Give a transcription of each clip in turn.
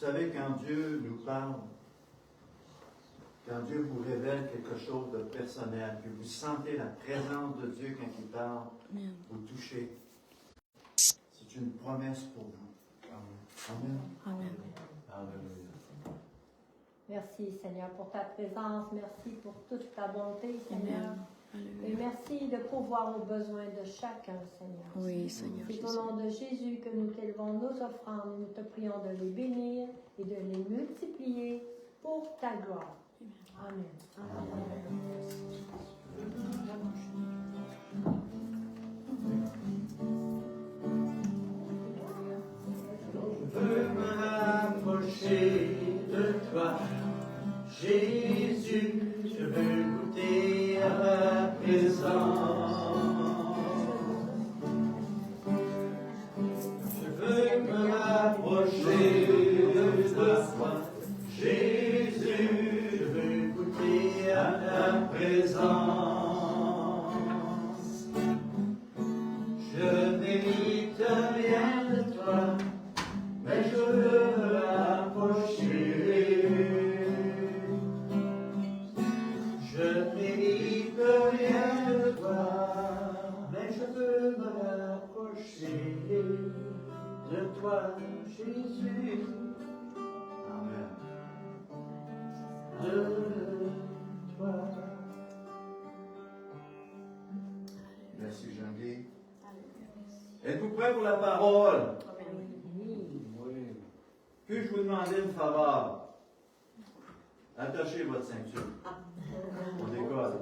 savez, quand Dieu nous parle, quand Dieu vous révèle quelque chose de personnel, que vous sentez la présence de Dieu quand il parle, vous touchez. C'est une promesse pour vous. Amen. Amen. Alléluia. Merci Seigneur pour ta présence, merci pour toute ta bonté Seigneur. Amen. Et merci de pourvoir aux besoins de chacun Seigneur. Oui, Seigneur C'est Jésus. au nom de Jésus que nous t'élevons nos offrandes, nous te prions de les bénir et de les multiplier pour ta gloire. Amen. Je veux me rapprocher de toi, Jésus, je veux goûter à ta présence. Je veux me rapprocher de toi, Jésus, je veux goûter à ta présence. Je mérite rien de toi, mais je veux me rapprocher. Je mérite rien de toi, mais je veux me rapprocher de toi, Jésus. Amen. De toi. Merci Jean-Guy. Êtes-vous prêts pour la parole? Puis-je vous demander une faveur? Attachez votre ceinture. On décolle.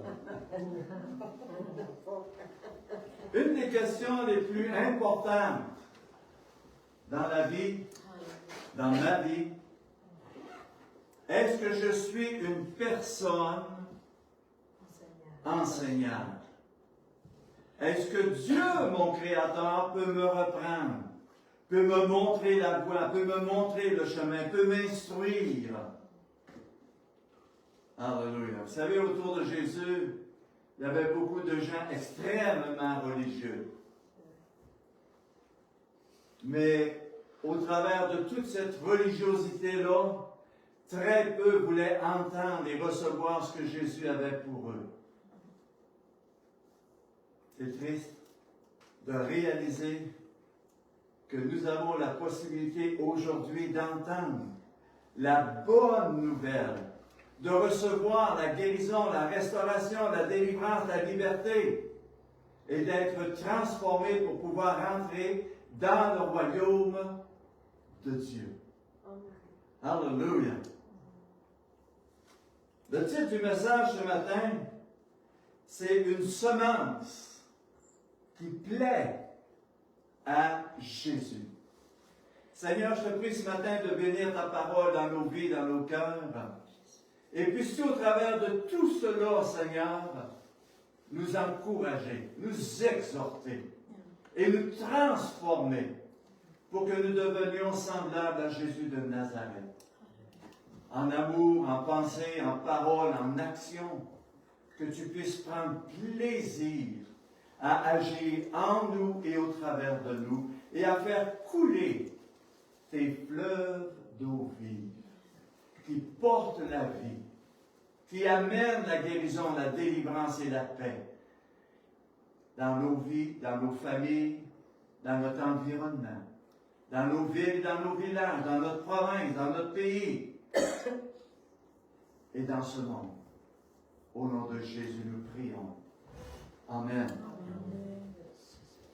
Une des questions les plus importantes dans la vie, dans ma vie, est-ce que je suis une personne enseignante? Est-ce que Dieu, mon Créateur, peut me reprendre, peut me montrer la voie, peut me montrer le chemin, peut m'instruire? Alléluia. Vous savez, autour de Jésus, il y avait beaucoup de gens extrêmement religieux. Mais au travers de toute cette religiosité-là, très peu voulaient entendre et recevoir ce que Jésus avait pour eux. C'est triste de réaliser que nous avons la possibilité aujourd'hui d'entendre la bonne nouvelle, de recevoir la guérison, la restauration, la délivrance, la liberté, et d'être transformés pour pouvoir entrer dans le royaume de Dieu. Alléluia. Le titre du message ce matin, c'est une semence qui plaît à Jésus. Seigneur, je te prie ce matin de bénir ta parole dans nos vies, dans nos cœurs. Et puisses-tu au travers de tout cela, Seigneur, nous encourager, nous exhorter et nous transformer pour que nous devenions semblables à Jésus de Nazareth. En amour, en pensée, en parole, en action, que tu puisses prendre plaisir à agir en nous et au travers de nous et à faire couler tes fleuves d'eau vive qui portent la vie, qui amènent la guérison, la délivrance et la paix dans nos vies, dans nos familles, dans notre environnement, dans nos villes, dans nos villages, dans notre province, dans notre pays et dans ce monde. Au nom de Jésus, nous prions. Amen.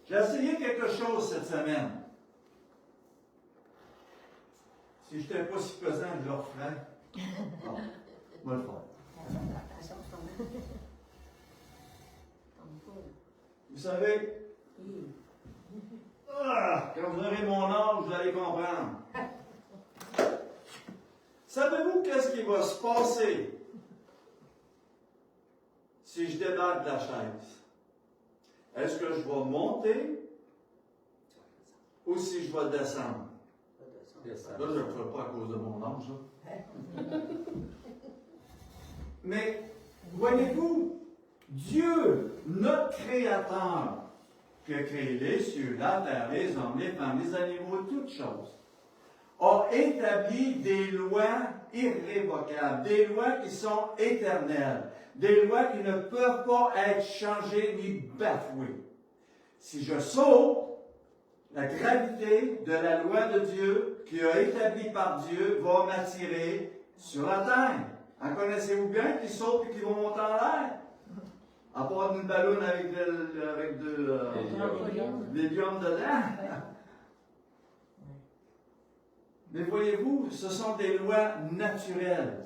J'ai essayé quelque chose cette semaine. Si je n'étais pas si pesant, je le referais. Bon, moi le faire. Vous savez, quand vous aurez mon âge, vous allez comprendre. Savez-vous qu'est-ce qui va se passer si je débarque de la chaise? Est-ce que je vais monter ou si je vais descendre? Là, je ne le ferai pas à cause de mon âge. Mais, voyez-vous, Dieu, notre Créateur, qui a créé les cieux, la terre, les hommes, les femmes, les animaux, toutes choses, a établi des lois irrévocables, des lois qui sont éternelles, des lois qui ne peuvent pas être changées ni bafouées. Si je saute, la gravité de la loi de Dieu, qui a établie par Dieu, va m'attirer sur la terre. En connaissez-vous bien qui sautent et qui vont monter en l'air? À part une ballonne avec l'hélium dedans. Mais voyez-vous, ce sont des lois naturelles.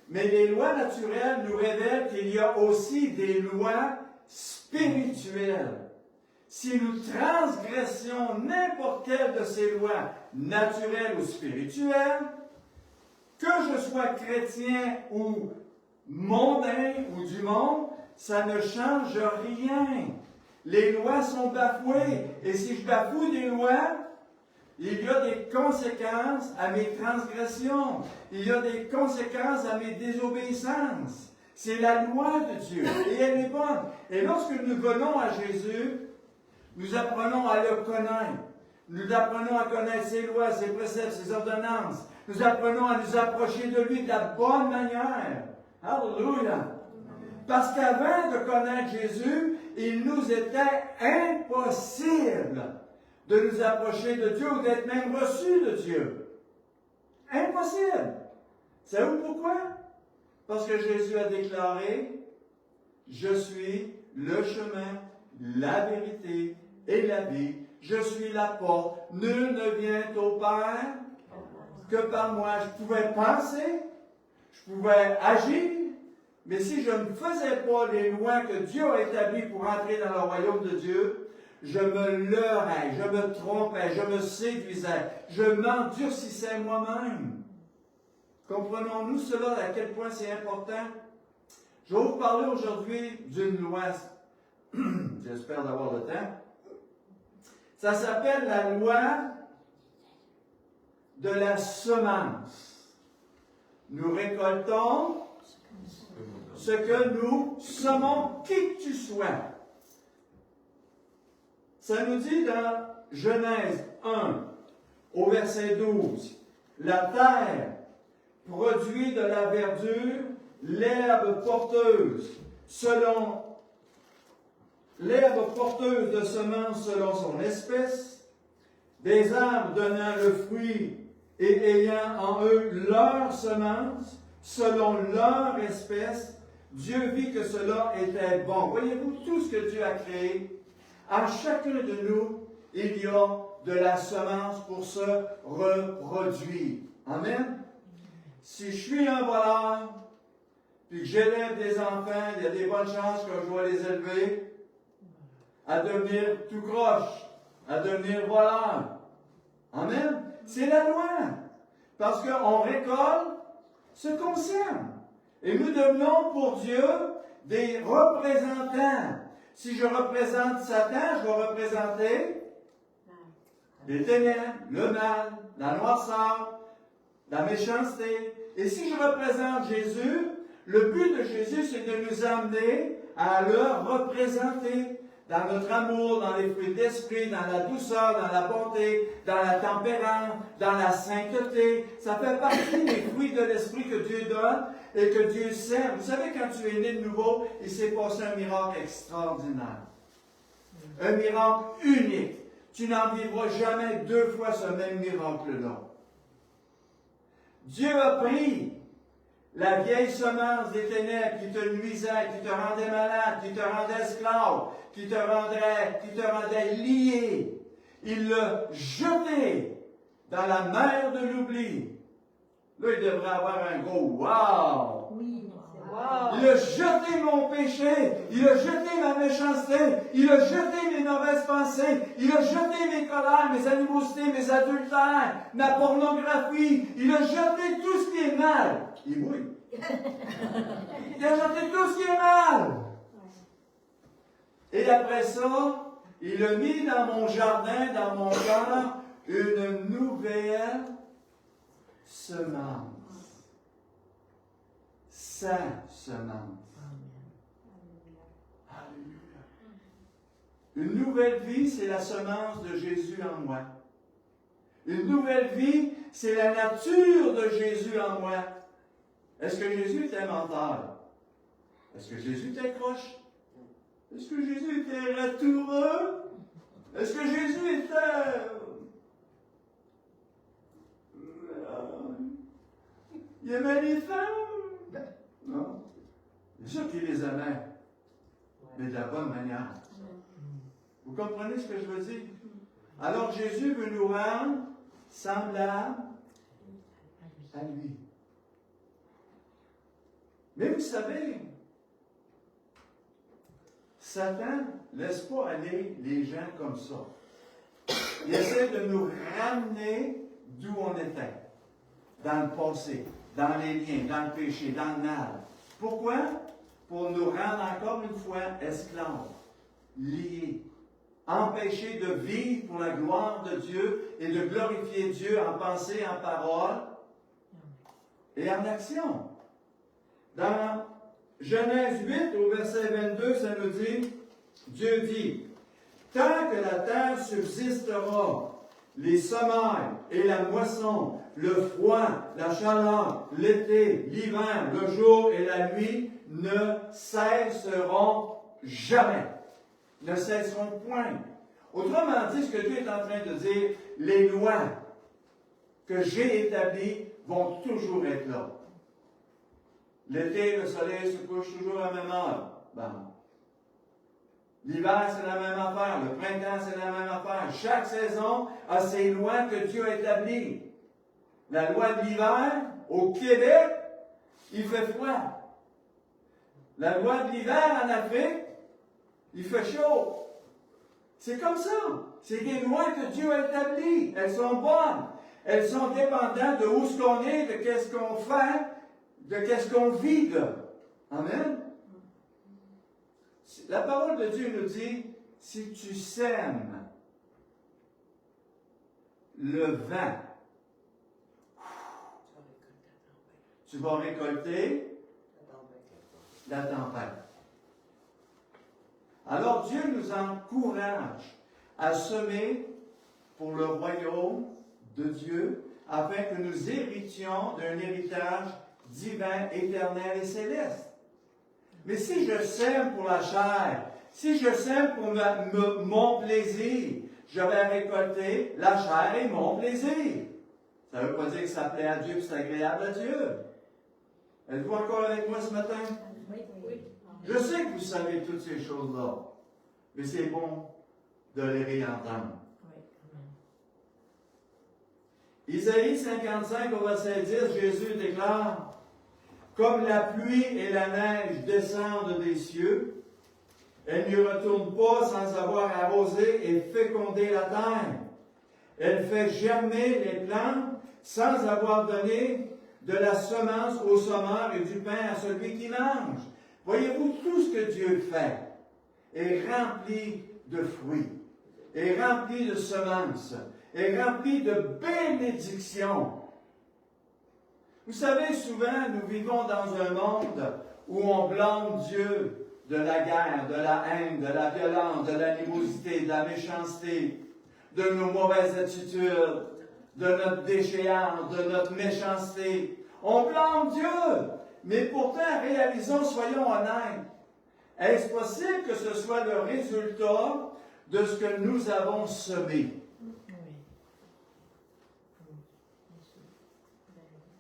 Mais les lois naturelles nous révèlent qu'il y a aussi des lois spirituelles. Si nous transgressions n'importe quelle de ces lois naturelles ou spirituelles, que je sois chrétien ou mondain ou du monde, ça ne change rien. Les lois sont bafouées. Et si je bafoue des lois, il y a des conséquences à mes transgressions. Il y a des conséquences à mes désobéissances. C'est la loi de Dieu. Et elle est bonne. Et lorsque nous venons à Jésus, nous apprenons à le connaître. Nous apprenons à connaître ses lois, ses préceptes, ses ordonnances. Nous apprenons à nous approcher de lui de la bonne manière. Alléluia! Parce qu'avant de connaître Jésus, il nous était impossible de nous approcher de Dieu ou d'être même reçus de Dieu. Impossible! Savez-vous pourquoi? Parce que Jésus a déclaré, « Je suis le chemin, la vérité et la vie. Je suis la porte. Nul ne vient au Père que par moi. » Je pouvais penser, je pouvais agir, mais si je ne faisais pas les lois que Dieu a établies pour entrer dans le royaume de Dieu, je me leurrais, je me trompais, je me séduisais, je m'endurcissais moi-même. Comprenons-nous cela, à quel point c'est important? Je vais vous parler aujourd'hui d'une loi. J'espère d'avoir le temps. Ça s'appelle la loi de la semence. Nous récoltons ce que nous semons, qui que tu sois. Ça nous dit dans Genèse 1, au verset 12, « La terre produit de la verdure, l'herbe porteuse de semences selon son espèce, des arbres donnant le fruit et ayant en eux leur semence, selon leur espèce, Dieu vit que cela était bon. » Voyez-vous, tout ce que Dieu a créé, à chacun de nous, il y a de la semence pour se reproduire. Amen? Si je suis un voleur, puis que j'élève des enfants, il y a des bonnes chances que je vais les élever à devenir tout croche, à devenir voleur. Amen? C'est la loi. Parce qu'on récolte ce qu'on sème. Et nous devenons pour Dieu des représentants. Si je représente Satan, je vais représenter les ténèbres, le mal, la noirceur, la méchanceté. Et si je représente Jésus, le but de Jésus, c'est de nous amener à le représenter dans notre amour, dans les fruits d'esprit, dans la douceur, dans la bonté, dans la tempérance, dans la sainteté. Ça fait partie des fruits de l'esprit que Dieu donne et que Dieu sème. Vous savez, quand tu es né de nouveau, il s'est passé un miracle extraordinaire. Un miracle unique. Tu n'en vivras jamais deux fois ce même miracle-là. Dieu a pris la vieille semence des ténèbres qui te nuisait, qui te rendait malade, qui te rendait esclave, qui te rendait lié. Il l'a jeté dans la mer de l'oubli. Là, il devrait avoir un gros « wow ». Oui, Il a jeté mon péché, il a jeté ma méchanceté, il a jeté mes mauvaises pensées, il a jeté mes colères, mes animosités, mes adultères, ma pornographie, il a jeté tout ce qui est mal. Il mouille. Il a jeté tout ce qui est mal. Et après ça, il a mis dans mon jardin, dans mon cœur, une nouvelle semence. Sa semence. Alléluia. Une nouvelle vie, c'est la semence de Jésus en moi. Une nouvelle vie, c'est la nature de Jésus en moi. Est-ce que Jésus était menteur? Est-ce que Jésus était croche? Est-ce que Jésus était ratoureux? Est-ce que Jésus était... il aimait les femmes? Non. C'est sûr qu'il les aimait, mais de la bonne manière. Vous comprenez ce que je veux dire? Alors Jésus veut nous rendre semblables à lui. Mais vous savez, Satan ne laisse pas aller les gens comme ça. Il essaie de nous ramener d'où on était, dans le passé, dans les liens, dans le péché, dans le mal. Pourquoi? Pour nous rendre encore une fois esclaves, liés, empêchés de vivre pour la gloire de Dieu et de glorifier Dieu en pensée, en parole et en action. Dans Genèse 8, au verset 22, ça nous dit, Dieu dit, « Tant que la terre subsistera, les semailles et la moisson, le froid, la chaleur, l'été, l'hiver, le jour et la nuit ne cesseront jamais. » Ne cesseront point. Autrement dit, ce que Dieu est en train de dire, les lois que j'ai établies vont toujours être là. L'été, le soleil se couche toujours à la même heure. Bon. L'hiver, c'est la même affaire. Le printemps, c'est la même affaire. Chaque saison a ses lois que Dieu a établies. La loi de l'hiver, au Québec, il fait froid. La loi de l'hiver en Afrique, il fait chaud. C'est comme ça. C'est des lois que Dieu a établies. Elles sont bonnes. Elles sont dépendantes de où ce qu'on est, de qu'est-ce qu'on fait, de qu'est-ce qu'on vit de. Amen. La parole de Dieu nous dit, si tu sèmes le vent, tu vas récolter la tempête. Alors Dieu nous encourage à semer pour le royaume de Dieu afin que nous héritions d'un héritage divin, éternel et céleste. Mais si je sème pour la chair, si je sème pour mon plaisir, je vais récolter la chair et mon plaisir. Ça ne veut pas dire que ça plaît à Dieu et que c'est agréable à Dieu. Êtes-vous encore avec moi ce matin? Oui, oui. Je sais que vous savez toutes ces choses-là, mais c'est bon de les réentendre. Isaïe 55 au verset 10, Jésus déclare, « Comme la pluie et la neige descendent des cieux, elle n'y retourne pas sans avoir arrosé et fécondé la terre. Elle fait germer les plantes sans avoir donné de la semence au semeur et du pain à celui qui mange. » Voyez-vous, tout ce que Dieu fait est rempli de fruits, est rempli de semences, est rempli de bénédictions. Vous savez, souvent, nous vivons dans un monde où on blâme Dieu de la guerre, de la haine, de la violence, de l'animosité, de la méchanceté, de nos mauvaises attitudes, de notre déchéance, de notre méchanceté. On blâme Dieu, mais pourtant, réalisons, soyons honnêtes. Est-ce possible que ce soit le résultat de ce que nous avons semé?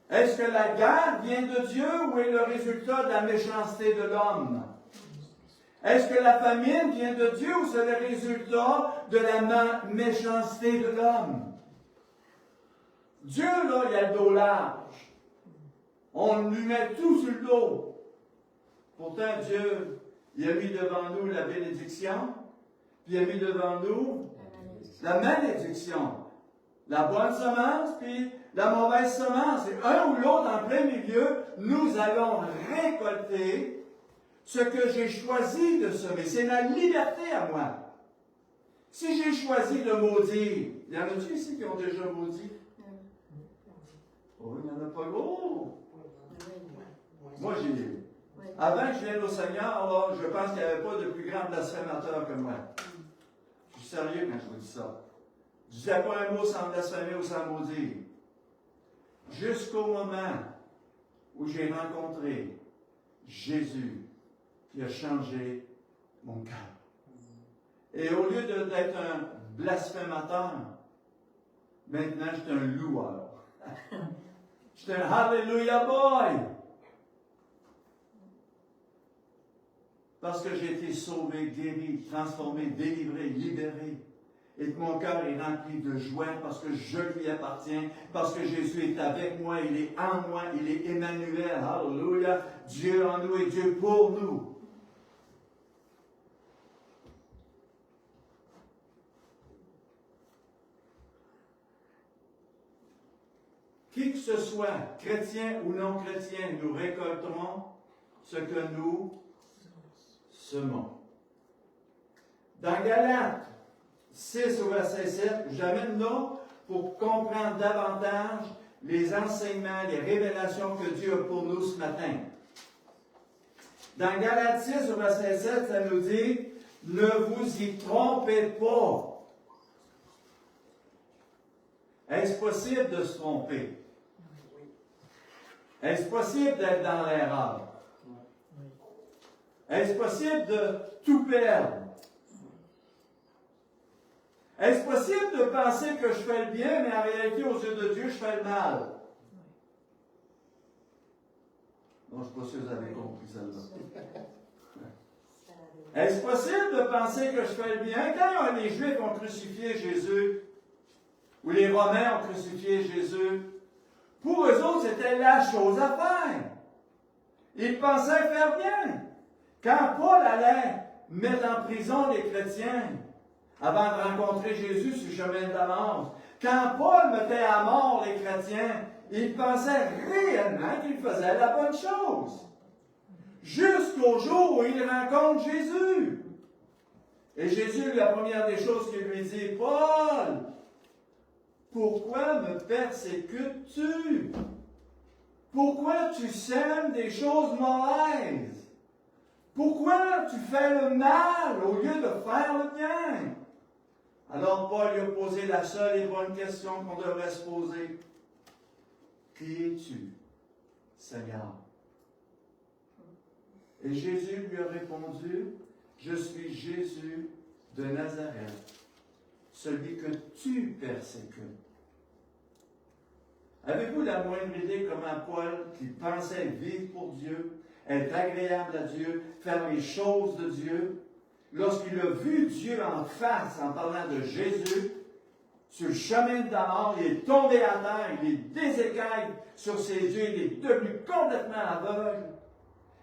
Est-ce que la guerre vient de Dieu ou est le résultat de la méchanceté de l'homme? Est-ce que la famine vient de Dieu ou c'est le résultat de la méchanceté de l'homme? Dieu, là, il a le dos large. On lui met tout sur le dos. Pourtant, Dieu, il a mis devant nous la bénédiction, puis il a mis devant nous la malédiction. La bonne semence, puis la mauvaise semence. Et un ou l'autre, en plein milieu, nous allons récolter ce que j'ai choisi de semer. C'est ma liberté à moi. Si j'ai choisi de maudire, il y en a-tu ici qui ont déjà maudit? Oh, il n'y en a pas gros. Moi, j'ai... Avant que je vienne au Seigneur, là, je pense qu'il n'y avait pas de plus grand blasphémateur que moi. Je suis sérieux quand je vous dis ça. Je ne disais pas un mot sans blasphémer ou sans maudire. Jusqu'au moment où j'ai rencontré Jésus qui a changé mon cœur. Et au lieu d'être un blasphémateur, maintenant je suis un loueur. Je suis un Hallelujah boy. Parce que j'ai été sauvé, guéri, transformé, délivré, libéré. Et que mon cœur est rempli de joie parce que je lui appartiens, parce que Jésus est avec moi, il est en moi, il est Emmanuel. Hallelujah. Dieu en nous et Dieu pour nous. Qui que ce soit, chrétien ou non chrétien, nous récolterons ce que nous semons. Dans Galates 6 au verset 7, j'amène là pour comprendre davantage les enseignements, les révélations que Dieu a pour nous ce matin. Dans Galates 6 au verset 7, ça nous dit « Ne vous y trompez pas ». Est-ce possible de se tromper? Est-ce possible d'être dans l'erreur? Est-ce possible de tout perdre? Est-ce possible de penser que je fais le bien, mais en réalité, aux yeux de Dieu, je fais le mal? Non, je ne suis pas sûr que vous avez compris celle-là. Est-ce possible de penser que je fais le bien? Quand les Juifs ont crucifié Jésus, ou les Romains ont crucifié Jésus, pour eux autres, c'était la chose à faire. Ils pensaient faire bien. Quand Paul allait mettre en prison les chrétiens, avant de rencontrer Jésus sur le chemin de Damas, quand Paul mettait à mort les chrétiens, il pensait réellement qu'il faisait la bonne chose. Jusqu'au jour où il rencontre Jésus. Et Jésus, la première des choses qu'il lui dit, « Paul, pourquoi me persécutes-tu? Pourquoi tu sèmes des choses mauvaises? Pourquoi tu fais le mal au lieu de faire le bien? » Alors Paul lui a posé la seule et bonne question qu'on devrait se poser. Qui es-tu, Seigneur? Et Jésus lui a répondu, je suis Jésus de Nazareth, celui que tu persécutes. Avez-vous la moindre idée comment Paul, qui pensait vivre pour Dieu, être agréable à Dieu, faire les choses de Dieu, lorsqu'il a vu Dieu en face en parlant de Jésus, sur le chemin de Damas, il est tombé à terre, il est désécaillé sur ses yeux, il est devenu complètement aveugle.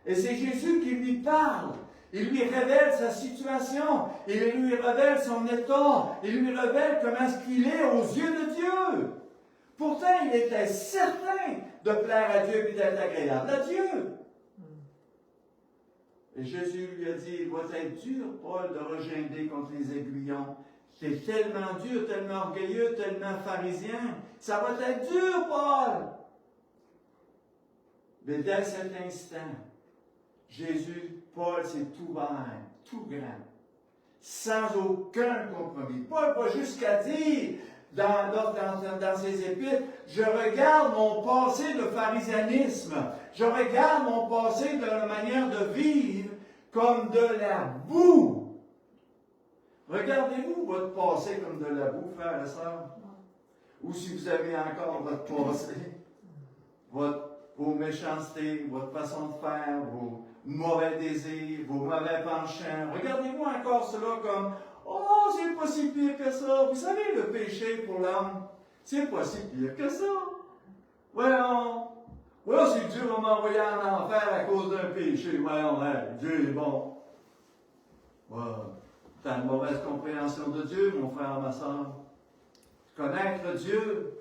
Et c'est Jésus qui lui parle. Il lui révèle sa situation, il lui révèle son état, il lui révèle comment est-ce qu'il est aux yeux de Dieu. Pourtant, il était certain de plaire à Dieu et d'être agréable à Dieu. Et Jésus lui a dit, il doit être dur, Paul, de regimber contre les aiguillons. C'est tellement dur, tellement orgueilleux, tellement pharisien. Ça va être dur, Paul. Mais dès cet instant, Jésus, Paul s'est ouvert, tout grand, sans aucun compromis. Paul va jusqu'à dire, dans ses épîtres, je regarde mon passé de pharisianisme, je regarde mon passé de la manière de vivre comme de la boue. Regardez-vous votre passé comme de la boue, frères et sœurs? Ou si vous avez encore votre passé, vos méchancetés, votre façon de faire, vos mauvais désirs, vos mauvais penchants. Regardez-vous encore cela comme « Oh, c'est pas si pire que ça. » Vous savez, le péché pour l'homme, c'est pas si pire que ça. Voyons, si Dieu va m'envoyer en enfer à cause d'un péché, voyons, Dieu est bon. T'as une mauvaise compréhension de Dieu, mon frère, ma soeur. Connaître Dieu,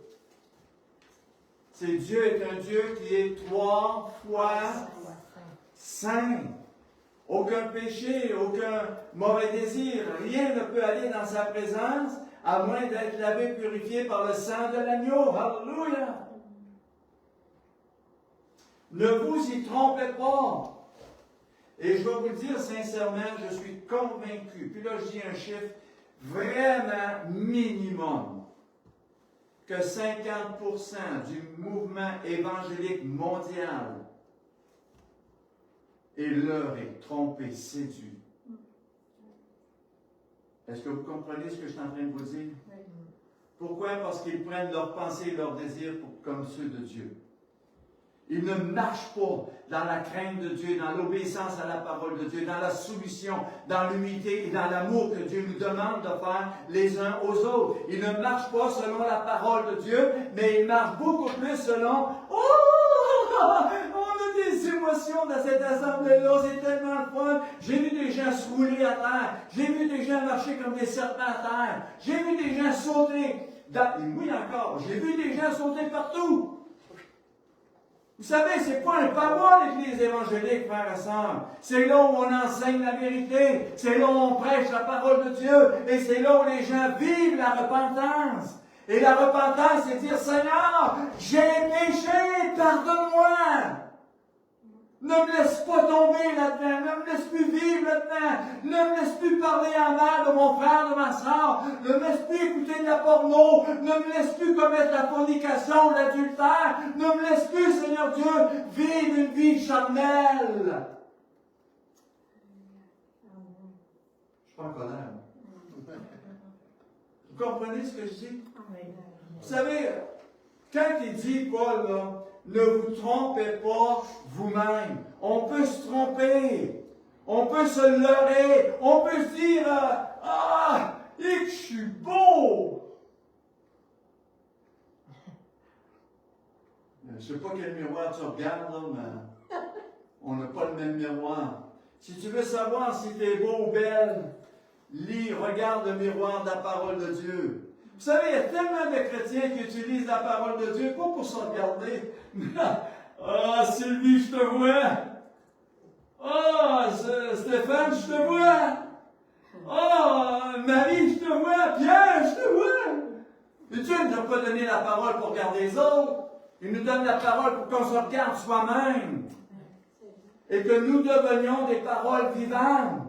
c'est Dieu est un Dieu qui est 3 fois saint. Aucun péché, aucun mauvais désir, rien ne peut aller dans sa présence à moins d'être lavé, purifié par le sang de l'agneau. Alléluia! Ne vous y trompez pas. Et je vais vous le dire sincèrement, je suis convaincu, puis là je dis un chiffre vraiment minimum que 50% du mouvement évangélique mondial est leurré, trompé, séduit. Est-ce que vous comprenez ce que je suis en train de vous dire? Pourquoi? Parce qu'ils prennent leurs pensées et leurs désirs comme ceux de Dieu. Ils ne marchent pas dans la crainte de Dieu, dans l'obéissance à la parole de Dieu, dans la soumission, dans l'humilité et dans l'amour que Dieu nous demande de faire les uns aux autres. Ils ne marchent pas selon la parole de Dieu, mais ils marchent beaucoup plus selon « Oh, on a des émotions dans cette assemblée-là, c'est tellement le fun. J'ai vu des gens se rouler à terre. J'ai vu des gens marcher comme des serpents à terre. J'ai vu des gens sauter. Oui, encore, j'ai vu des gens sauter partout. Vous savez, c'est pas un pavois, l'Église évangélique, frères et sœurs. C'est là où on enseigne la vérité. C'est là où on prêche la parole de Dieu. Et c'est là où les gens vivent la repentance. Et la repentance, c'est dire, Seigneur, j'ai péché, pardonne-moi. Ne me laisse pas tomber là-dedans. Ne me laisse plus vivre là-dedans. Ne me laisse plus parler en mal de mon frère, de ma soeur. Ne me laisse plus écouter de la porno. Ne me laisse plus commettre la fornication, l'adultère. Ne me laisse plus, Seigneur Dieu, vivre une vie charnelle. Je suis pas en colère. Vous comprenez ce que je dis? Vous savez, quand il dit, Paul, là, ne vous trompez pas vous-même. On peut se tromper. On peut se leurrer. On peut se dire, ah, et que je suis beau. Je ne sais pas quel miroir tu regardes, là, mais on n'a pas le même miroir. Si tu veux savoir si tu es beau ou belle, lis, regarde le miroir de la parole de Dieu. Vous savez, il y a tellement de chrétiens qui utilisent la parole de Dieu, pas pour se regarder. Ah, Sylvie, je te vois. Ah, Stéphane, je te vois. Ah, Marie, je te vois. Pierre, je te vois. Mais Dieu ne nous a pas donné la parole pour regarder les autres. Il nous donne la parole pour qu'on se regarde soi-même. Et que nous devenions des paroles vivantes.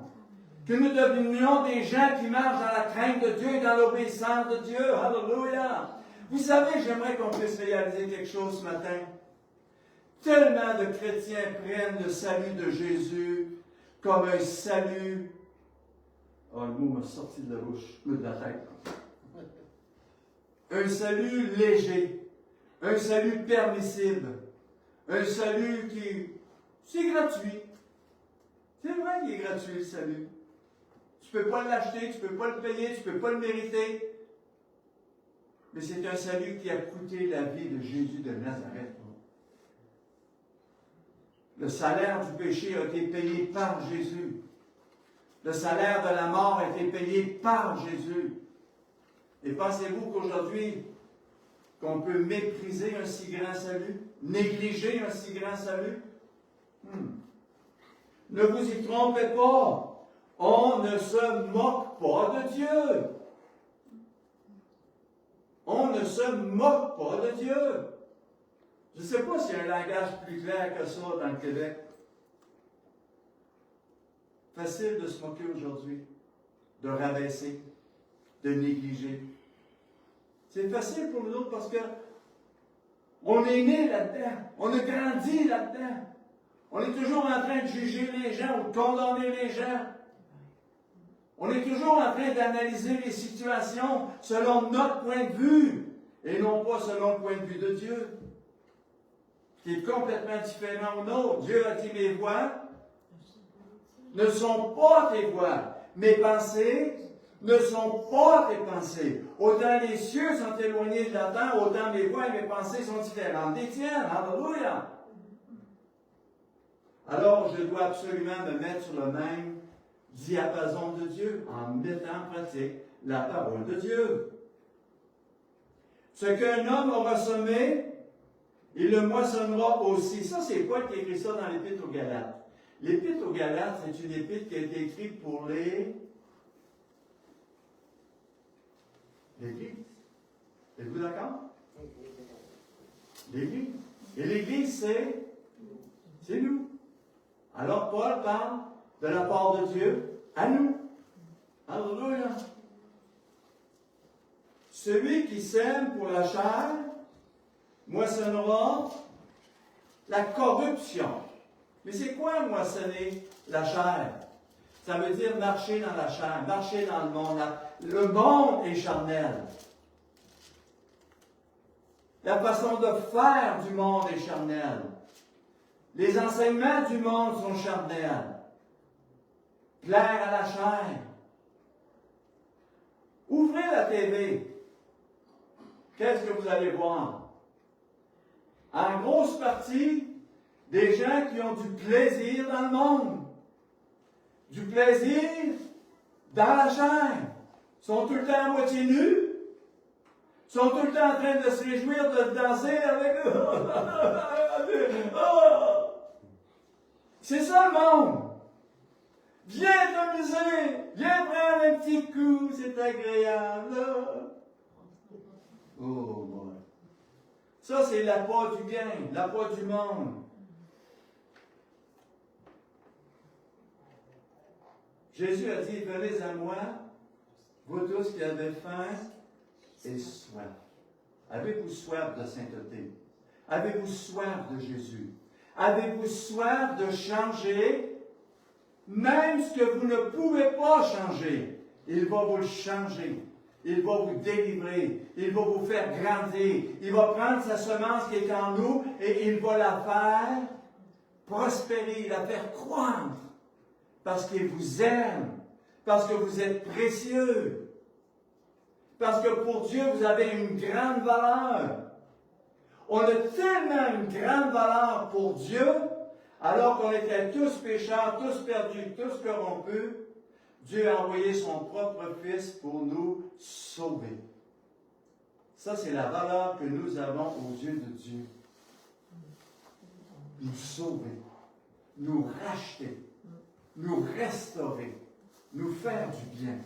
Que nous devenions des gens qui marchent dans la crainte de Dieu et dans l'obéissance de Dieu. Alléluia! Vous savez, j'aimerais qu'on puisse réaliser quelque chose ce matin. Tellement de chrétiens prennent le salut de Jésus comme un salut. Oh, le mot m'a sorti de la bouche, de la tête. Un salut léger. Un salut permissible. Un salut qui. C'est gratuit. C'est vrai qu'il est gratuit, le salut. Tu ne peux pas l'acheter, tu ne peux pas le payer, tu ne peux pas le mériter. Mais c'est un salut qui a coûté la vie de Jésus de Nazareth. Le salaire du péché a été payé par Jésus. Le salaire de la mort a été payé par Jésus. Et pensez-vous qu'aujourd'hui, qu'on peut mépriser un si grand salut, négliger un si grand salut? Ne vous y trompez pas. On ne se moque pas de Dieu. On ne se moque pas de Dieu. Je ne sais pas s'il y a un langage plus clair que ça dans le Québec. Facile de se moquer aujourd'hui, de rabaisser, de négliger. C'est facile pour nous autres parce que on est né là-dedans, on a grandi là-dedans. On est toujours en train de juger les gens ou de condamner les gens. On est toujours en train d'analyser les situations selon notre point de vue et non pas selon le point de vue de Dieu, qui est complètement différent au nôtre. Dieu a dit, mes voies ne sont pas tes voies. Mes pensées ne sont pas tes pensées. Autant les cieux sont éloignés de la terre, autant mes voies et mes pensées sont différentes des tiennes. Alléluia! Alors, je dois absolument me mettre sur le même diapason de Dieu en mettant en pratique la parole de Dieu. Ce qu'un homme aura semé, il le moissonnera aussi. Ça, c'est Paul qui a écrit ça dans l'Épître aux Galates. L'Épître aux Galates, c'est une épître qui a été écrite pour l'Église. Êtes-vous d'accord? L'Église. Et l'Église, c'est nous. Alors, Paul parle de la part de Dieu à nous. Alléluia. celui qui sème pour la chair moissonnera la corruption. Mais c'est quoi moissonner la chair? Ça veut dire marcher dans la chair, marcher dans le monde. Le monde est charnel. La façon de faire du monde est charnelle. Les enseignements du monde sont charnels. Plaire à la chair. Ouvrez la TV. Qu'est-ce que vous allez voir? En grosse partie, des gens qui ont du plaisir dans le monde. Du plaisir dans la chair. Ils sont tout le temps à moitié nus. Ils sont tout le temps en train de se réjouir de danser avec eux. C'est ça le monde. Viens t'amuser. Viens prendre un petit coup. C'est agréable. Oh boy. Ça, c'est l'appât du gain, l'appât du monde. Jésus a dit, venez à moi, vous tous qui avez faim et soif. Avez-vous soif de sainteté? Avez-vous soif de Jésus? Avez-vous soif de changer? Même ce que vous ne pouvez pas changer, il va vous le changer. Il va vous délivrer. Il va vous faire grandir. Il va prendre sa semence qui est en nous et il va la faire prospérer, la faire croître. Parce qu'il vous aime. Parce que vous êtes précieux. Parce que pour Dieu, vous avez une grande valeur. On a tellement une grande valeur pour Dieu, alors qu'on était tous pécheurs, tous perdus, tous corrompus. Dieu a envoyé son propre Fils pour nous sauver. Ça, c'est la valeur que nous avons aux yeux de Dieu. Nous sauver, nous racheter, nous restaurer, nous faire du bien.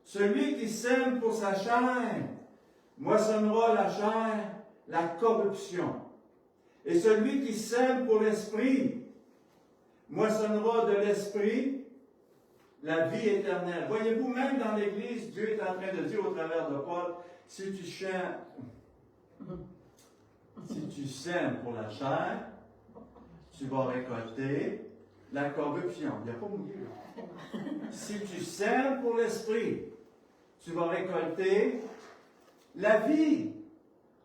Celui qui sème pour sa chair moissonnera la chair, la corruption. Et celui qui sème pour l'esprit moissonnera de l'esprit la vie éternelle. Voyez-vous, même dans l'Église, Dieu est en train de dire au travers de Paul, si tu sèmes pour la chair, tu vas récolter la corruption. Il n'y a pas mouillé là. Si tu sèmes pour l'esprit, tu vas récolter la vie.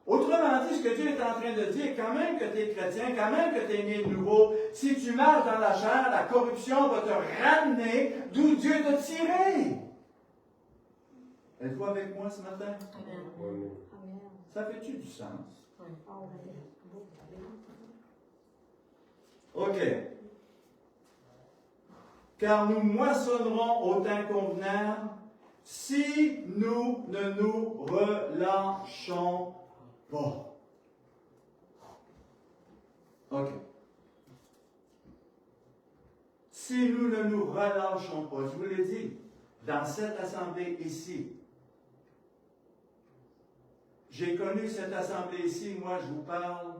Autrement dit, ce que Dieu est en train de dire, quand même que tu es chrétien, quand même que tu es né de nouveau, si tu marches dans la chair, la corruption va te ramener d'où Dieu t'a tiré. Êtes-vous avec moi ce matin? Amen. Ça fait-tu du sens? OK. Car nous moissonnerons au temps convenable si nous ne nous relâchons pas. OK. Si nous ne nous relâchons pas, je vous l'ai dit, dans cette assemblée ici, j'ai connu cette assemblée ici, moi je vous parle,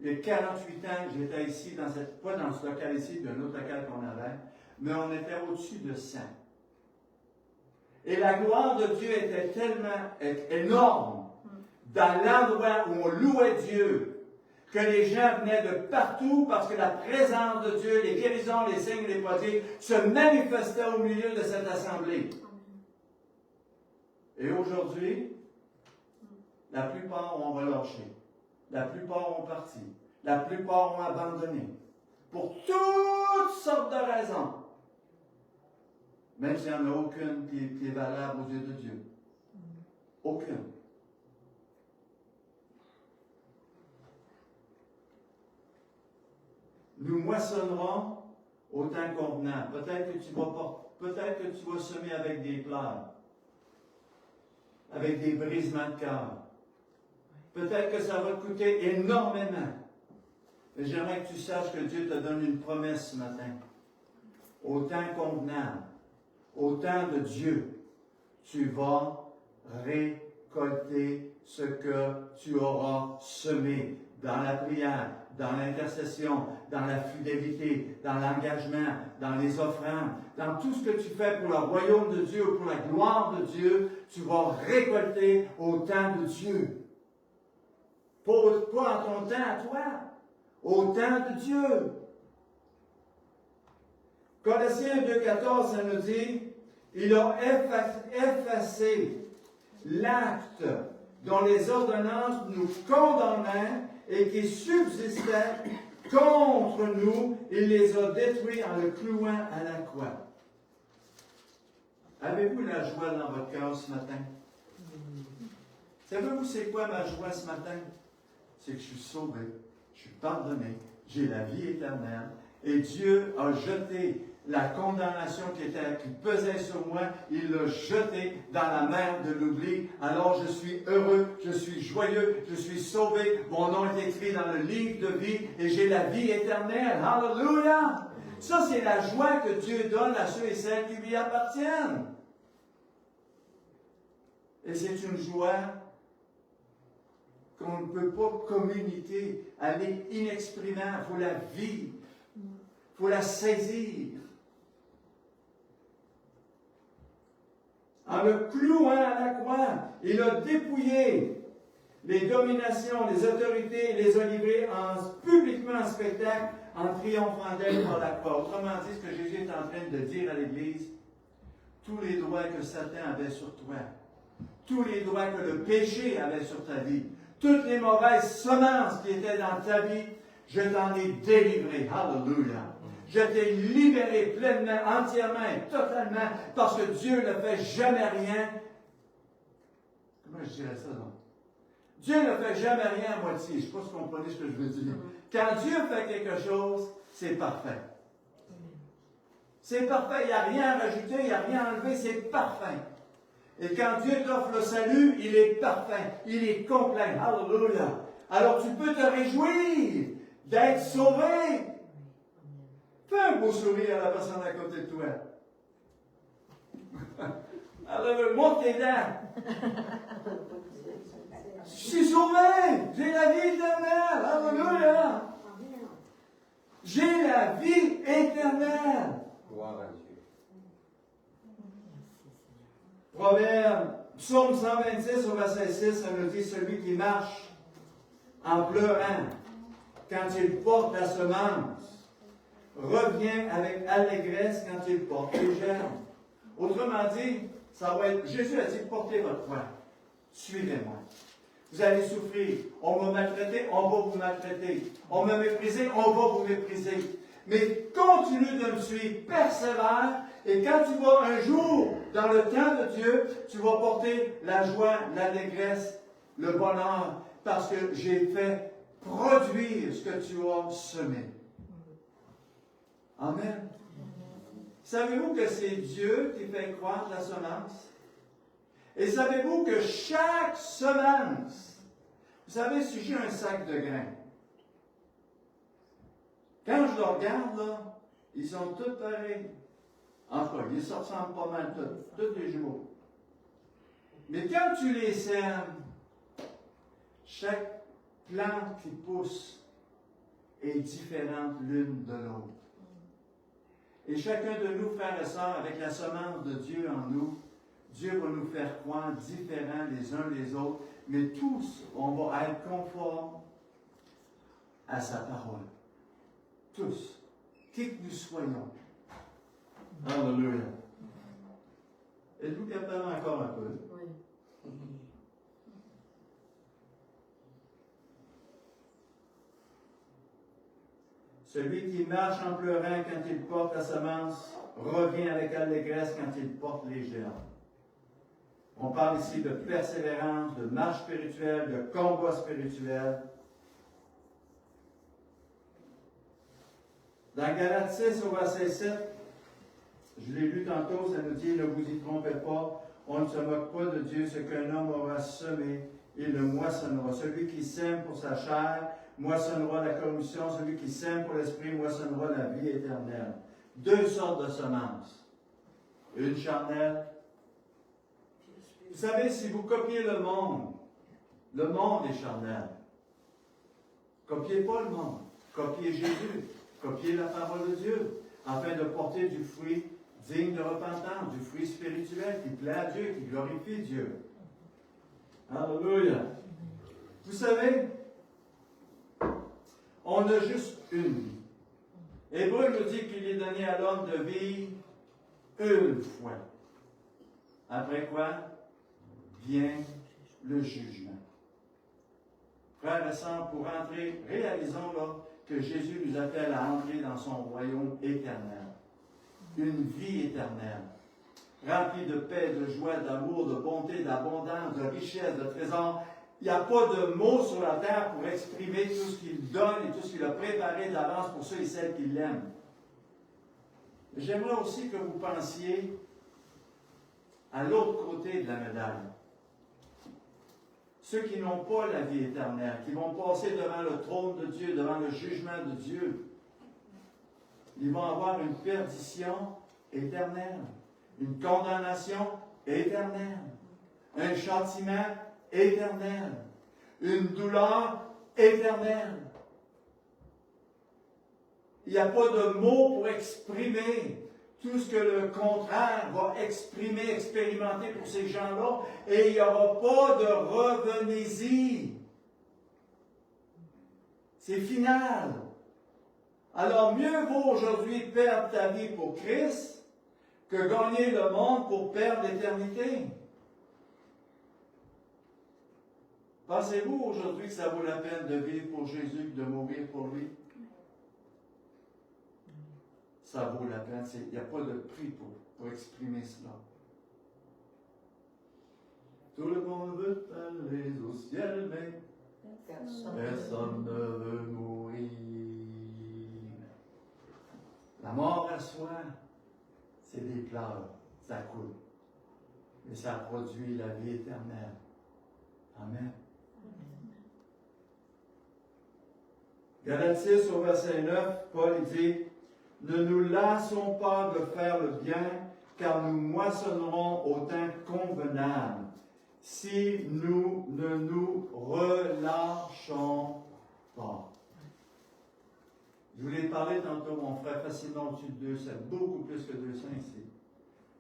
il y a 48 ans que j'étais ici, pas dans ce local ici, d'un autre local qu'on avait, mais on était au-dessus de 100. Et la gloire de Dieu était tellement énorme dans l'endroit où on louait Dieu, que les gens venaient de partout parce que la présence de Dieu, les guérisons, les signes, les prodiges se manifestaient au milieu de cette assemblée. Et aujourd'hui, la plupart ont relâché. La plupart ont parti. La plupart ont abandonné. Pour toutes sortes de raisons. Même s'il n'y en a aucune qui est valable aux yeux de Dieu. Aucune. Nous moissonnerons au temps convenable. Peut-être que tu vas semer avec des pleurs, avec des brisements de cœur. Peut-être que ça va te coûter énormément. Mais j'aimerais que tu saches que Dieu te donne une promesse ce matin. Au temps convenable, au temps de Dieu, tu vas récolter ce que tu auras semé dans la prière, dans l'intercession, dans la fidélité, dans l'engagement, dans les offrandes, dans tout ce que tu fais pour le royaume de Dieu, pour la gloire de Dieu, tu vas récolter au temps de Dieu. Pas en ton temps à toi, au temps de Dieu. Colossiens 2,14, ça nous dit, il a effacé l'acte dont les ordonnances nous condamnaient et qui subsistaient contre nous, il les a détruits en le clouant à la croix. Avez-vous la joie dans votre cœur ce matin? Savez-vous c'est quoi ma joie ce matin? C'est que je suis sauvé, je suis pardonné, j'ai la vie éternelle, et Dieu a jeté la condamnation qui pesait sur moi, il l'a jeté dans la mer de l'oubli. Alors je suis heureux, je suis joyeux, je suis sauvé. Mon nom est écrit dans le livre de vie et j'ai la vie éternelle. Hallelujah! Ça, c'est la joie que Dieu donne à ceux et celles qui lui appartiennent. Et c'est une joie qu'on ne peut pas communiquer. Elle est inexprimable. Il faut la vivre. Il faut la saisir. En le clouant à la croix, il a dépouillé les dominations, les autorités et les a livrées publiquement en spectacle, en triomphant d'elles par la croix. Autrement dit, ce que Jésus est en train de dire à l'Église, tous les droits que Satan avait sur toi, tous les droits que le péché avait sur ta vie, toutes les mauvaises semences qui étaient dans ta vie, je t'en ai délivré. Hallelujah! Je t'ai libéré pleinement, entièrement et totalement, parce que Dieu ne fait jamais rien. Comment je dirais ça, donc? Dieu ne fait jamais rien à moitié. Je ne sais pas si vous comprenez ce que je veux dire. Quand Dieu fait quelque chose, c'est parfait. C'est parfait. Il n'y a rien à rajouter, il n'y a rien à enlever, c'est parfait. Et quand Dieu t'offre le salut, il est parfait. Il est complet. Hallelujah. Alors tu peux te réjouir d'être sauvé. Fais un beau sourire à la personne à côté de toi. Alors, montre tes dents. Je suis sauvé. J'ai la vie éternelle. Alléluia. J'ai la vie éternelle. Gloire à Dieu. Proverbe, Psaume 126 au verset 6, ça nous dit, celui qui marche en pleurant quand il porte la semence, revient avec allégresse quand il porte les germes. Autrement dit, ça va être, Jésus a dit, portez votre croix, suivez-moi. Vous allez souffrir, on va maltraiter, on va vous maltraiter. On va mépriser, on va vous mépriser. Mais continue de me suivre, persévère, et quand tu vas un jour dans le temps de Dieu, tu vas porter la joie, l'allégresse, le bonheur, parce que j'ai fait produire ce que tu as semé. Amen. Savez-vous que c'est Dieu qui fait croître la semence? Et savez-vous que chaque semence, vous savez, si j'ai un sac de grains, quand je le regarde, là, ils sont tous pareils. En tout cas, ils se ressemblent pas mal tous les jours. Mais quand tu les sèmes, chaque plante qui pousse est différente l'une de l'autre. Et chacun de nous, frères et sœurs, avec la semence de Dieu en nous, Dieu va nous faire croire différents les uns les autres, mais tous, on va être conformes à sa parole. Tous, qui que nous soyons. Alléluia. Êtes-vous capable encore un peu? Oui. Celui qui marche en pleurant quand il porte la semence revient avec allégresse quand il porte les germes. On parle ici de persévérance, de marche spirituelle, de combat spirituel. Dans Galates 6 au verset 7, je l'ai lu tantôt, ça nous dit, ne vous y trompez pas, on ne se moque pas de Dieu, ce qu'un homme aura semé, il le moissonnera. Celui qui sème pour sa chair, moissonnera la corruption, celui qui sème pour l'esprit, moissonnera la vie éternelle. Deux sortes de semences. Une charnelle. Vous savez, si vous copiez le monde est charnel. Copiez pas le monde. Copiez Jésus. Copiez la parole de Dieu, afin de porter du fruit digne de repentance, du fruit spirituel qui plaît à Dieu, qui glorifie Dieu. Alléluia. Vous savez, on a juste une vie. Hébreu nous dit qu'il est donné à l'homme de vivre une fois. Après quoi vient le jugement. Frères et sœurs, pour entrer, réalisons là que Jésus nous appelle à entrer dans son royaume éternel. Une vie éternelle, remplie de paix, de joie, d'amour, de bonté, d'abondance, de richesse, de trésor. Il n'y a pas de mots sur la terre pour exprimer tout ce qu'il donne et tout ce qu'il a préparé d'avance pour ceux et celles qui l'aiment. J'aimerais aussi que vous pensiez à l'autre côté de la médaille. Ceux qui n'ont pas la vie éternelle, qui vont passer devant le trône de Dieu, devant le jugement de Dieu, ils vont avoir une perdition éternelle, une condamnation éternelle, un châtiment éternel, une douleur éternelle. Il n'y a pas de mots pour exprimer tout ce que le contraire va exprimer, expérimenter pour ces gens-là, et il n'y aura pas de revenez-y. C'est final. Alors, mieux vaut aujourd'hui perdre ta vie pour Christ que gagner le monde pour perdre l'éternité. Pensez-vous aujourd'hui que ça vaut la peine de vivre pour Jésus que de mourir pour lui? Ça vaut la peine. Il n'y a pas de prix pour exprimer cela. Tout le monde veut aller au ciel, mais personne ne veut mourir. La mort à soi, c'est des pleurs, ça coule. Mais ça produit la vie éternelle. Amen. Galates 6 au verset 9, Paul dit: ne nous lassons pas de faire le bien, car nous moissonnerons au temps convenable, si nous ne nous relâchons pas. Je vous l'ai parlé tantôt, mon frère, facilement au-dessus de 200, beaucoup plus que 200 ici.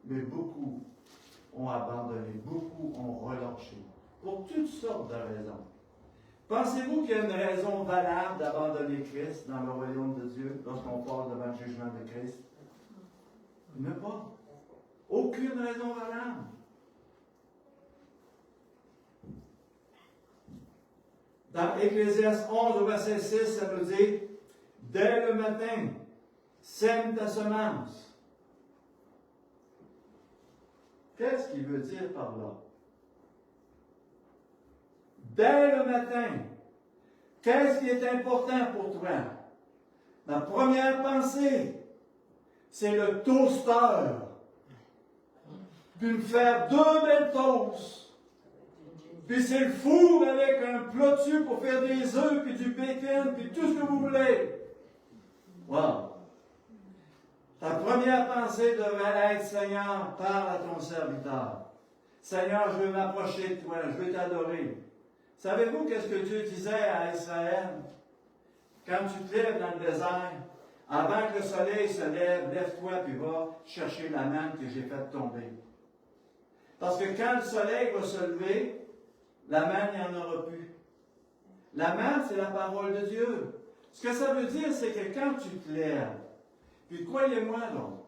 Mais beaucoup ont abandonné, beaucoup ont relâché, pour toutes sortes de raisons. Pensez-vous qu'il y a une raison valable d'abandonner Christ dans le royaume de Dieu lorsqu'on passe devant le jugement de Christ? Il n'y en a pas. Aucune raison valable. Dans Ecclésiaste 11 au verset 6, ça nous dit: dès le matin, sème ta semence. Qu'est-ce qu'il veut dire par là? Dès le matin, qu'est-ce qui est important pour toi? Ma première pensée, c'est le toaster. Puis me faire 2 belles toasts. Puis c'est le four avec un plat dessus pour faire des œufs, puis du bacon, puis tout ce que vous voulez. Wow! Ta première pensée devrait être: Seigneur, parle à ton serviteur. Seigneur, je veux m'approcher de toi, je veux t'adorer. Savez-vous qu'est-ce que Dieu disait à Israël? Quand tu te lèves dans le désert, avant que le soleil se lève, lève-toi puis va chercher la manne que j'ai faite tomber. Parce que quand le soleil va se lever, la manne, il n'y en aura plus. La manne, c'est la parole de Dieu. Ce que ça veut dire, c'est que quand tu te lèves, puis croyez-moi donc,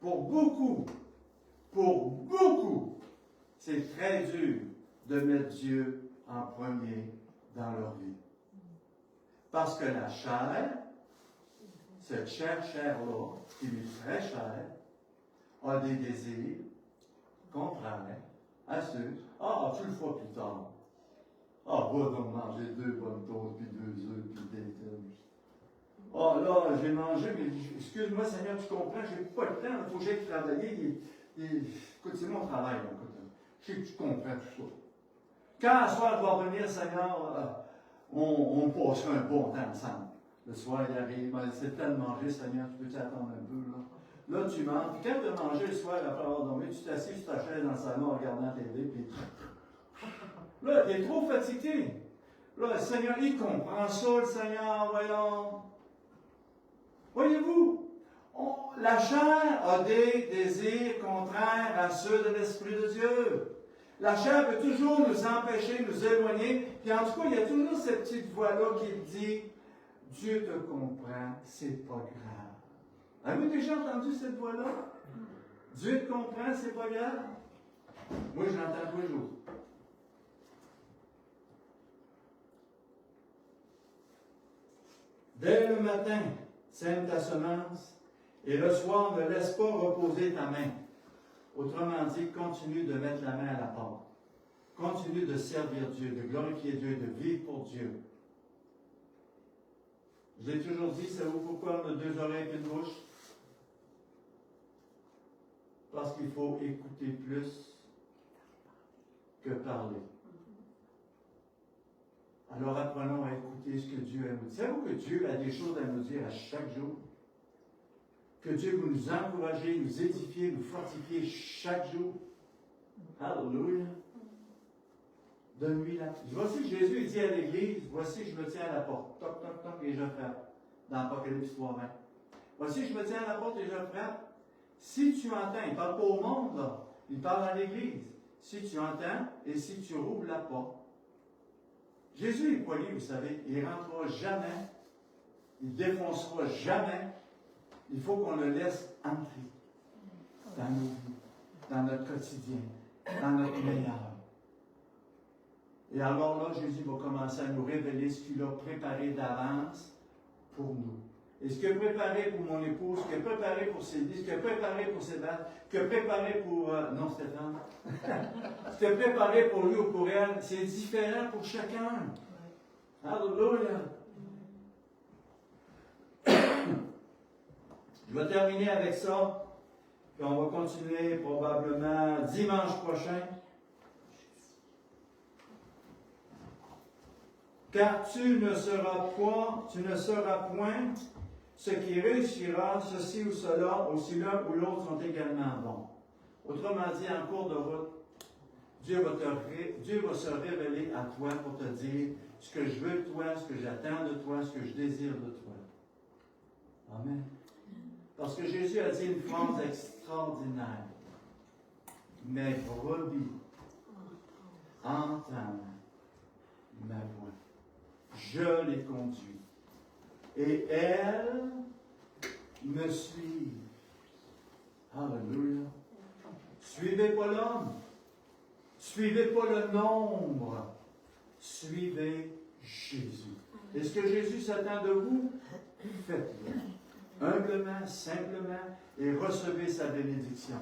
pour beaucoup, c'est très dur de mettre Dieu en premier dans leur vie. Parce que la chair, cette chair-là, qui est très chère, a des désirs contraires à ceux. Ah, tu le feras plus tard. Ah, va donc manger 2 bonnes toasts, puis 2 œufs, puis des thèmes. Ah, là, j'ai mangé, mais excuse-moi, Seigneur, tu comprends, j'ai pas le temps, il faut que j'aille travailler. Écoute, c'est mon travail, là, écoute. Je sais que tu comprends tout ça. Quand le soir va revenir, Seigneur, on passera un bon temps ensemble. Le soir, il arrive, c'est le temps de manger, Seigneur, tu peux t'attendre un peu, là. Là, tu manges. Puis quand tu as mangé le soir, après avoir dormi, tu t'assieds sur ta chaise dans le salon en regardant la télé, puis là, tu es trop fatigué. Là, le Seigneur, il comprend ça, le Seigneur, voyons. Voyez-vous, la chair a des désirs contraires à ceux de l'Esprit de Dieu. La chair peut toujours nous empêcher, nous éloigner. Puis en tout cas, il y a toujours cette petite voix-là qui dit, Dieu te comprend, c'est pas grave. Avez-vous déjà entendu cette voix-là? Dieu te comprend, c'est pas grave. Moi, je l'entends toujours. Dès le matin, sème ta semence, et le soir, ne laisse pas reposer ta main. Autrement dit, continue de mettre la main à la porte. Continue de servir Dieu, de glorifier Dieu, de vivre pour Dieu. Je l'ai toujours dit, savez-vous pourquoi on a 2 oreilles et une bouche? Parce qu'il faut écouter plus que parler. Alors apprenons à écouter ce que Dieu a à nous dire. Savez-vous que Dieu a des choses à nous dire à chaque jour? Que Dieu veut nous encourager, nous édifier, nous fortifier chaque jour. Alléluia. Donne-lui la... Voici Jésus dit à l'Église, voici je me tiens à la porte. Toc, toc, toc, et je frappe. Dans Apocalypse 3:20. Voici je me tiens à la porte et je frappe. Si tu entends, il ne parle pas au monde, là. Il parle à l'Église. Si tu entends et si tu rouvres la porte. Jésus est poli, vous savez. Il ne rentrera jamais. Il ne défoncera jamais. Il faut qu'on le laisse entrer dans nos vies, dans notre quotidien, dans notre meilleur. Et alors là, Jésus va commencer à nous révéler ce qu'il a préparé d'avance pour nous. Et ce qu'il a préparé pour mon épouse, ce qu'il a préparé pour Sylvie, ce qu'il a préparé pour Sébastien, ce qu'il a préparé pour... non, Stéphane. Ce qu'il a préparé pour lui ou pour elle, c'est différent pour chacun. Alléluia. Je vais terminer avec ça, puis on va continuer probablement dimanche prochain. Car tu ne seras point ce qui réussira, ceci ou cela, aussi l'un ou l'autre sont également bons. Autrement dit, en cours de route, Dieu va se révéler à toi pour te dire ce que je veux de toi, ce que j'attends de toi, ce que je désire de toi. Amen. Parce que Jésus a dit une phrase extraordinaire. Mes brebis entendent ma voix. Je les conduis. Et elles me suivent. Alléluia. Suivez pas l'homme. Suivez pas le nombre. Suivez Jésus. Et ce que Jésus s'attend de vous, faites-le. Humblement, simplement, et recevez sa bénédiction.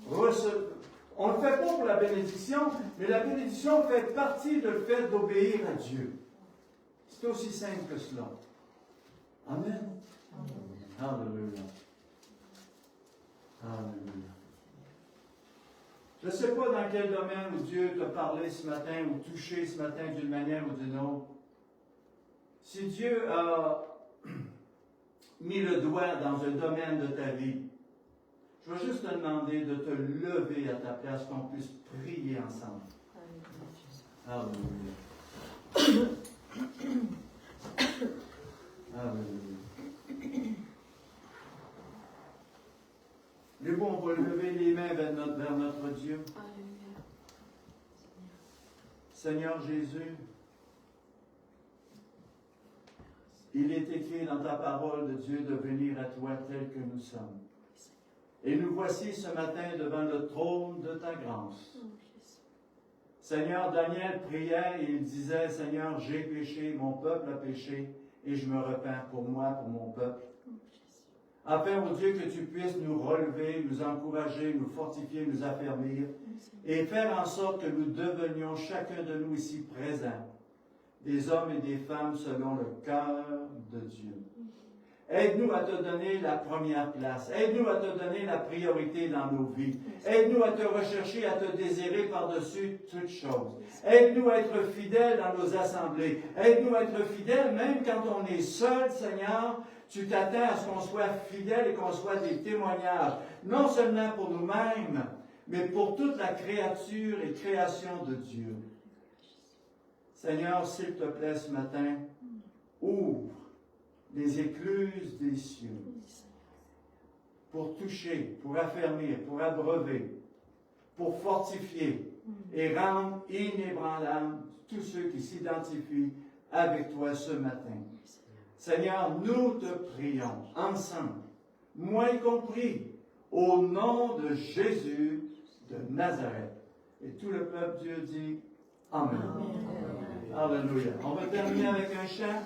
On ne le fait pas pour la bénédiction, mais la bénédiction fait partie de le fait d'obéir à Dieu. C'est aussi simple que cela. Amen. Alléluia. Alléluia. Je ne sais pas dans quel domaine où Dieu t'a parlé ce matin ou touché ce matin d'une manière ou d'une autre. Si Dieu a mis le doigt dans un domaine de ta vie, je vais juste te demander de te lever à ta place, qu'on puisse prier ensemble. Alléluia. Alléluia. Les bons, on va lever les mains vers notre Dieu. Alléluia. Seigneur Jésus, il est écrit dans ta parole de Dieu de venir à toi tel que nous sommes. Et nous voici ce matin devant le trône de ta grâce. Seigneur, Daniel priait et il disait, Seigneur, j'ai péché, mon peuple a péché, et je me repens pour moi, pour mon peuple. Afin, ô Dieu, que tu puisses nous relever, nous encourager, nous fortifier, nous affermir, et faire en sorte que nous devenions, chacun de nous ici présents, des hommes et des femmes selon le cœur de Dieu. Aide-nous à te donner la première place. Aide-nous à te donner la priorité dans nos vies. Aide-nous à te rechercher, à te désirer par-dessus toutes choses. Aide-nous à être fidèles dans nos assemblées. Aide-nous à être fidèles même quand on est seul, Seigneur. Tu t'attends à ce qu'on soit fidèles et qu'on soit des témoignages, non seulement pour nous-mêmes, mais pour toute la créature et création de Dieu. Seigneur, s'il te plaît, ce matin, ouvre les écluses des cieux pour toucher, pour affermir, pour abreuver, pour fortifier et rendre inébranlables tous ceux qui s'identifient avec toi ce matin. Seigneur, nous te prions ensemble, moi y compris, au nom de Jésus de Nazareth. Et tout le peuple Dieu dit Amen. Alléluia. On va terminer avec un chant.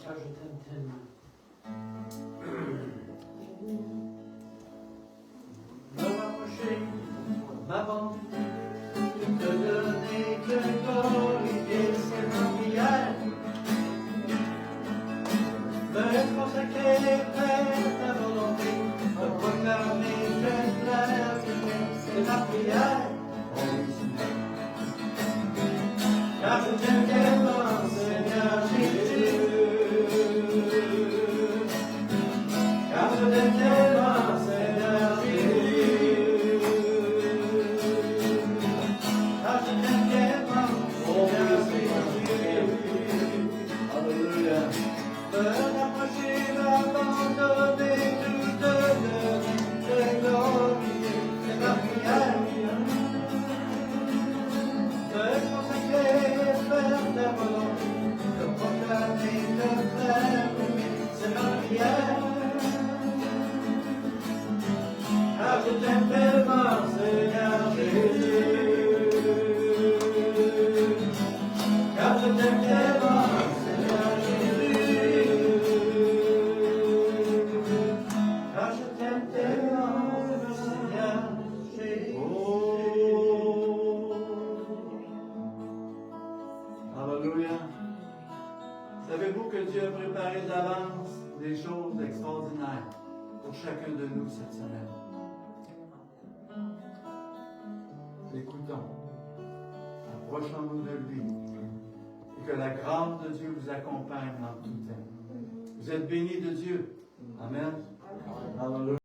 Ah, je t'aime tellement. Me rapprocher, ma bande, te donner de glorifier, c'est ma prière. Me consacrer, faire ta volonté, me proclamer, je t'aime, c'est ma prière. Car je t'aime tellement, Seigneur Jésus. Car je t'aime tellement, Seigneur Jésus. Car je t'aime tellement, Seigneur Jésus. Alléluia. Me rapprocher, m'abandonner, tout donner, te glorifier, c'est ma prière. Me consacrer, faire ta volonté, te proclamer, te faire aimer, c'est ma prière. Car je t'aime tellement, Seigneur Jésus. Car je t'aime tellement, Seigneur Jésus. Car je t'aime tellement, Seigneur Jésus. Alléluia. Savez-vous que Dieu a préparé d'avance des choses extraordinaires pour chacun de nous cette semaine? Écoutons, approchons-nous de lui et que la grâce de Dieu vous accompagne dans tout temps. Vous êtes bénis de Dieu. Amen. Alléluia.